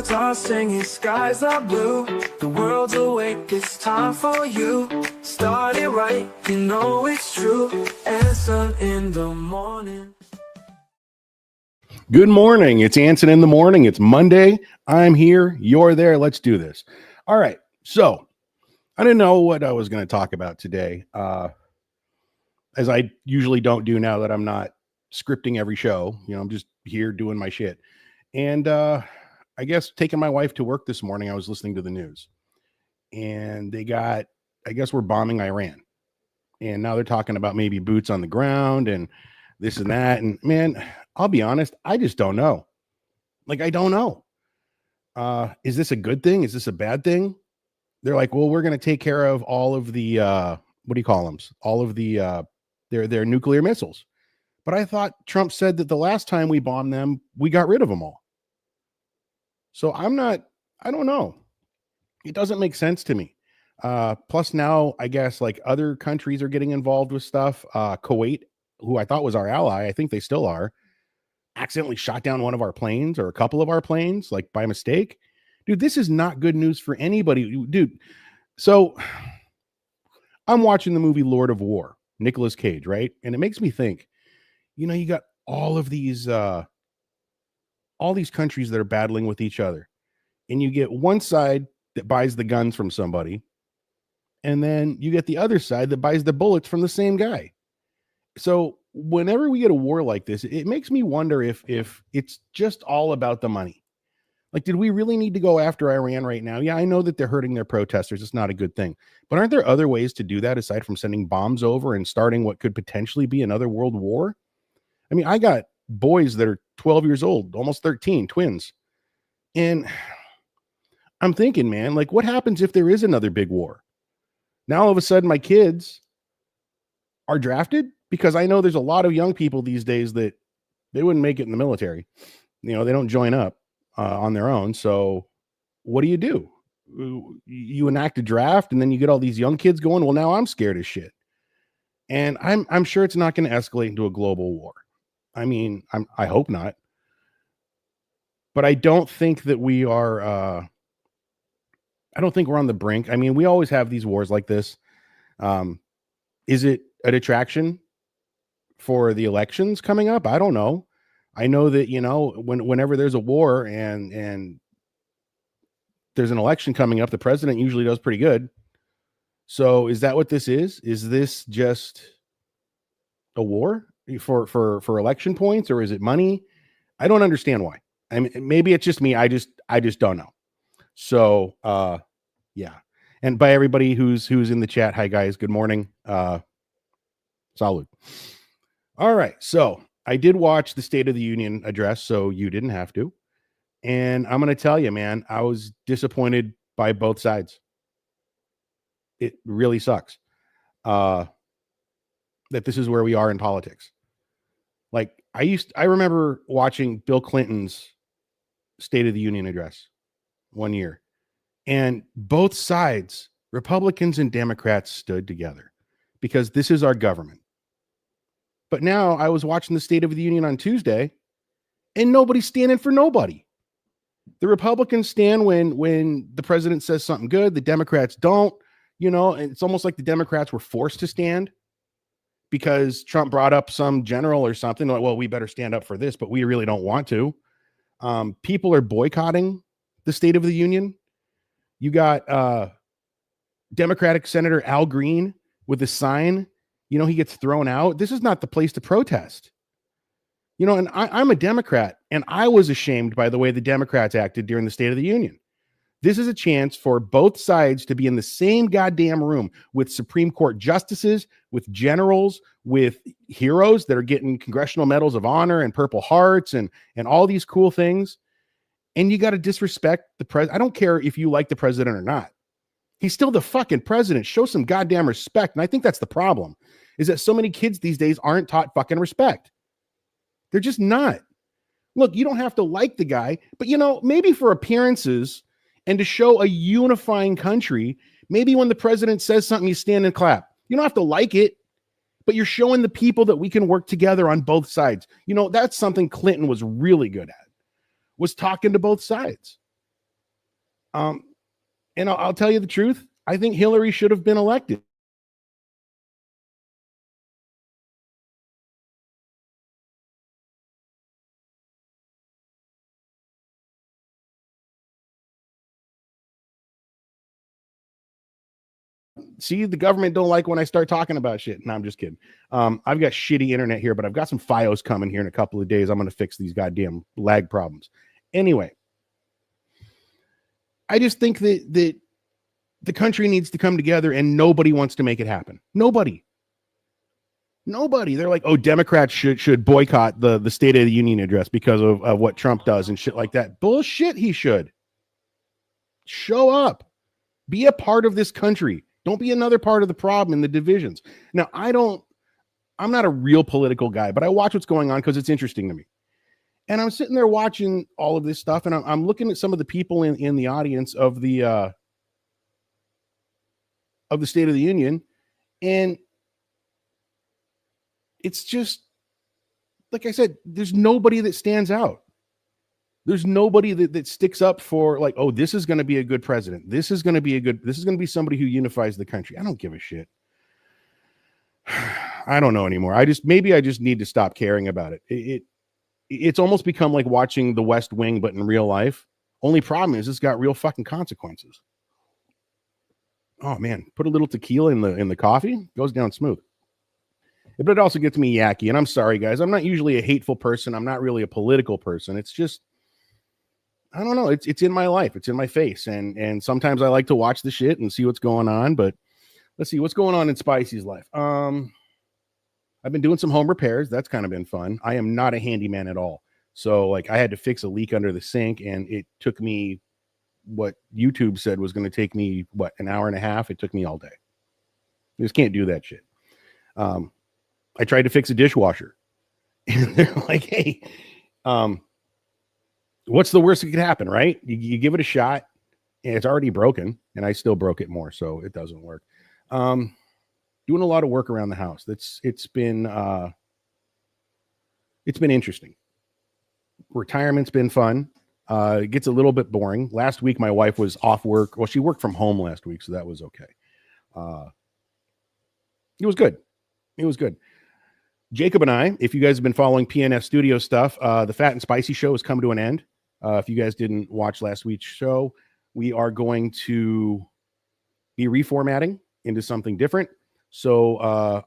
birds are singing, skies are blue. The world's awake, it's time for you. Start it right, you know it's true. Anson in the morning. Good morning. It's Anson in the morning. It's Monday. I'm here. You're there. Let's do this. All right. So I didn't know what I was going to talk about today, as I usually don't do now that I'm not scripting every show. I'm just here doing my shit. And I guess taking my wife to work this morning, I was listening to the news. And I guess we're bombing Iran. And now they're talking about maybe boots on the ground and this and that. And man, I'll be honest, I just don't know. I don't know. Is this a good thing? Is this a bad thing? They're like, well, we're going to take care of all of the, what do you call them? All of the, their nuclear missiles. But I thought Trump said that the last time we bombed them, we got rid of them all. So I don't know. It doesn't make sense to me. Plus now, I guess other countries are getting involved with stuff. Kuwait, who I thought was our ally, I think they still are, accidentally shot down one of our planes or a couple of our planes, by mistake. Dude, this is not good news for anybody. Dude, so I'm watching the movie Lord of War, Nicolas Cage, right? And it makes me think, you got all these countries that are battling with each other. And you get one side that buys the guns from somebody. And then you get the other side that buys the bullets from the same guy. So whenever we get a war like this, it makes me wonder if it's just all about the money. Did we really need to go after Iran right now? Yeah, I know that they're hurting their protesters. It's not a good thing. But aren't there other ways to do that aside from sending bombs over and starting what could potentially be another world war? I mean, I got boys that are 12 years old, almost 13, twins. And I'm thinking, man, what happens if there is another big war? Now, all of a sudden, my kids are drafted, because I know there's a lot of young people these days that they wouldn't make it in the military. They don't join up on their own. So what do? You enact a draft and then you get all these young kids going. Well, now I'm scared as shit. And I'm sure it's not going to escalate into a global war. I mean, I hope not. But I don't think that we are, I don't think we're on the brink. I mean, we always have these wars like this. Is it a detraction for the elections coming up? I don't know. I know that, whenever there's a war and there's an election coming up, the president usually does pretty good. So is that what this is? Is this just a war for election points, or is it money? I don't understand why. I mean, maybe it's just me. I just don't know. So, yeah. And by everybody who's in the chat, hi guys, good morning. Salud. All right. So I did watch the State of the Union address, so you didn't have to. And I'm going to tell you, man, I was disappointed by both sides. It really sucks that this is where we are in politics. I remember watching Bill Clinton's State of the Union address one year, and both sides, Republicans and Democrats, stood together because this is our government. But now I was watching the State of the Union on Tuesday, and nobody's standing for nobody. The Republicans stand when the president says something good. The Democrats don't, and it's almost like the Democrats were forced to stand because Trump brought up some general or something. Well, we better stand up for this, but we really don't want to. People are boycotting the State of the Union. You got Democratic Senator Al Green with a sign. He gets thrown out. This is not the place to protest. And I'm a Democrat, and I was ashamed by the way the Democrats acted during the State of the Union. This is a chance for both sides to be in the same goddamn room with Supreme Court justices, with generals, with heroes that are getting congressional medals of honor and Purple Hearts and all these cool things. And you got to disrespect the president. I don't care if you like the president or not. He's still the fucking president. Show some goddamn respect. And I think that's the problem, is that so many kids these days aren't taught fucking respect. They're just not. Look, you don't have to like the guy, but maybe for appearances and to show a unifying country, maybe when the president says something, you stand and clap. You don't have to like it, but you're showing the people that we can work together on both sides. That's something Clinton was really good at, was talking to both sides. And I'll tell you the truth. I think Hillary should have been elected. See, the government don't like when I start talking about shit. No, I'm just kidding. I've got shitty internet here, but I've got some FiOS coming here in a couple of days. I'm going to fix these goddamn lag problems. Anyway, I just think that the country needs to come together, and nobody wants to make it happen. Nobody. They're like, oh, Democrats should boycott the State of the Union address because of what Trump does and shit like that. Bullshit. He should show up, be a part of this country. Don't be another part of the problem in the divisions. Now, I'm not a real political guy, but I watch what's going on because it's interesting to me. And I'm sitting there watching all of this stuff, and I'm looking at some of the people in the audience of the State of the Union, and it's just, like I said, there's nobody that stands out. There's nobody that sticks up for, like, oh, this is going to be a good president. This is going to be somebody who unifies the country. I don't give a shit. I don't know anymore. Maybe I just need to stop caring about it. It's almost become like watching The West Wing, but in real life. Only problem is it's got real fucking consequences. Oh man, put a little tequila in the coffee, goes down smooth. But it also gets me yucky. And I'm sorry, guys. I'm not usually a hateful person. I'm not really a political person. It's just, I don't know. It's in my life. It's in my face. And sometimes I like to watch the shit and see what's going on. But let's see what's going on in Spicy's life. I've been doing some home repairs. That's kind of been fun. I am not a handyman at all. So like I had to fix a leak under the sink, and it took me what YouTube said was going to take me, an hour and a half. It took me all day. You just can't do that shit. I tried to fix a dishwasher, and they're like, hey, what's the worst that could happen, right? You give it a shot, and it's already broken, and I still broke it more, so it doesn't work. Doing a lot of work around the house. It's been interesting. Retirement's been fun. It gets a little bit boring. Last week, my wife was off work. Well, she worked from home last week, so that was okay. It was good. Jacob and I, if you guys have been following PNF Studio stuff, the Fat and Spicy show has come to an end. If you guys didn't watch last week's show, we are going to be reformatting into something different. So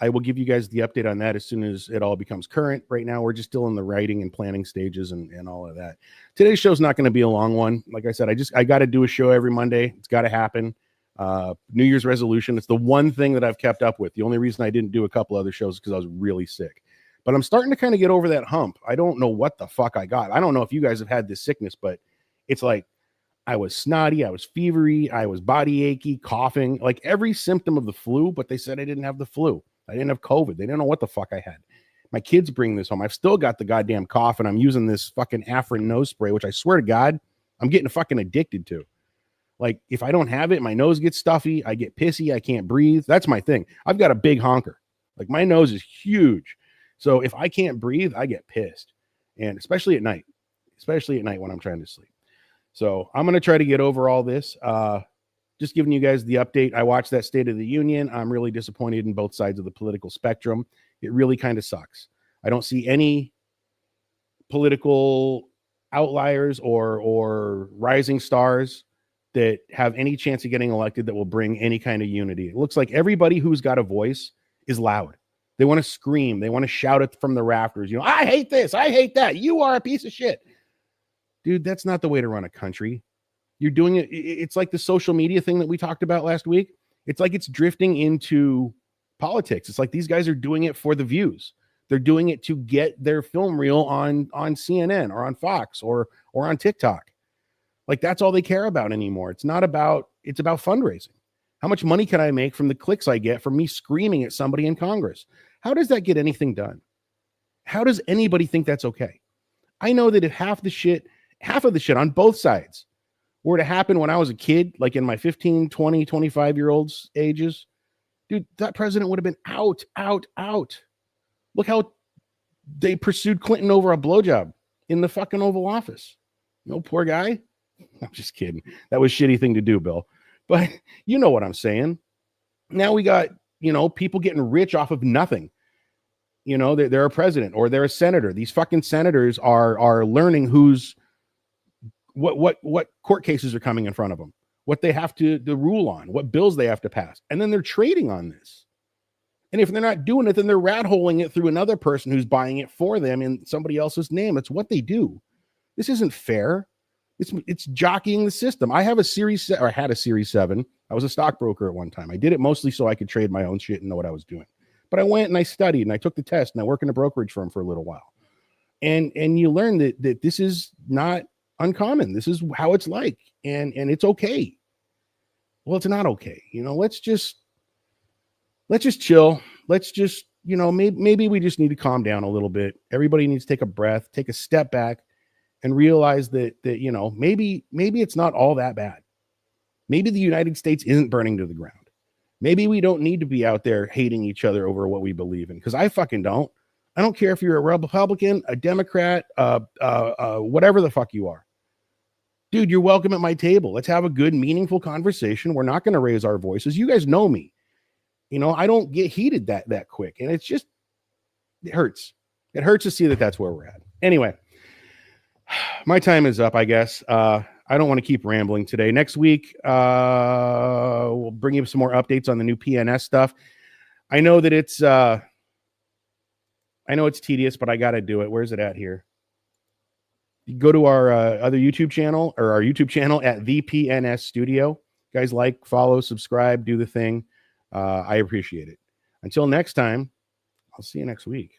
I will give you guys the update on that as soon as it all becomes current. Right now, we're just still in the writing and planning stages and all of that. Today's show is not going to be a long one. Like I said, I got to do a show every Monday. It's got to happen. New Year's resolution. It's the one thing that I've kept up with. The only reason I didn't do a couple other shows is because I was really sick. But I'm starting to kind of get over that hump. I don't know what the fuck I got. I don't know if you guys have had this sickness, but it's like I was snotty, I was fevery, I was body achy, coughing, like every symptom of the flu, but they said I didn't have the flu. I didn't have COVID. They didn't know what the fuck I had. My kids bring this home. I've still got the goddamn cough, and I'm using this fucking Afrin nose spray, which I swear to God, I'm getting fucking addicted to. Like, if I don't have it, my nose gets stuffy. I get pissy. I can't breathe. That's my thing. I've got a big honker. Like, my nose is huge. So if I can't breathe, I get pissed. And especially at night when I'm trying to sleep. So I'm going to try to get over all this. Just giving you guys the update. I watched that State of the Union. I'm really disappointed in both sides of the political spectrum. It really kind of sucks. I don't see any political outliers or rising stars that have any chance of getting elected that will bring any kind of unity. It looks like everybody who's got a voice is loud. They want to scream. They want to shout it from the rafters. You know, I hate this. I hate that. You are a piece of shit. Dude, that's not the way to run a country. You're doing it. It's like the social media thing that we talked about last week. It's like it's drifting into politics. It's like these guys are doing it for the views. They're doing it to get their film reel on CNN or on Fox or on TikTok. Like, that's all they care about anymore. It's about fundraising. How much money can I make from the clicks I get from me screaming at somebody in Congress? How does that get anything done? How does anybody think that's okay? I know that if half of the shit on both sides were to happen when I was a kid, like in my 15, 20, 25-year-olds ages, dude, that president would have been out. Look how they pursued Clinton over a blowjob in the fucking Oval Office. No, poor guy. I'm just kidding. That was a shitty thing to do, Bill. But you know what I'm saying. Now we got, people getting rich off of nothing. They're a president or they're a senator. These fucking senators are learning what court cases are coming in front of them, what they have to rule on, what bills they have to pass. And then they're trading on this. And if they're not doing it, then they're rat holing it through another person who's buying it for them in somebody else's name. It's what they do. This isn't fair. It's jockeying the system. I have a had a Series 7. I was a stockbroker at one time. I did it mostly so I could trade my own shit and know what I was doing. But I went and I studied and I took the test and I worked in a brokerage firm for a little while. And you learn that this is not uncommon. This is how it's like. And it's okay. Well, it's not okay. Let's just chill. Let's just, maybe we just need to calm down a little bit. Everybody needs to take a breath, take a step back, and realize that maybe it's not all that bad. Maybe the United States isn't burning to the ground. Maybe we don't need to be out there hating each other over what we believe in, because I fucking don't. I don't care if you're a Republican, a Democrat, whatever the fuck you are. Dude, you're welcome at my table. Let's have a good, meaningful conversation. We're not going to raise our voices. You guys know me. I don't get heated that quick. And it hurts. It hurts to see that that's where we're at. Anyway, my time is up, I guess. I don't want to keep rambling today. Next week, we'll bring you some more updates on the new PNS stuff. I know that it's tedious, but I got to do it. Where's it at here? You go to our other YouTube channel, or our YouTube channel at the PNS Studio. Guys, follow, subscribe, do the thing. I appreciate it. Until next time, I'll see you next week.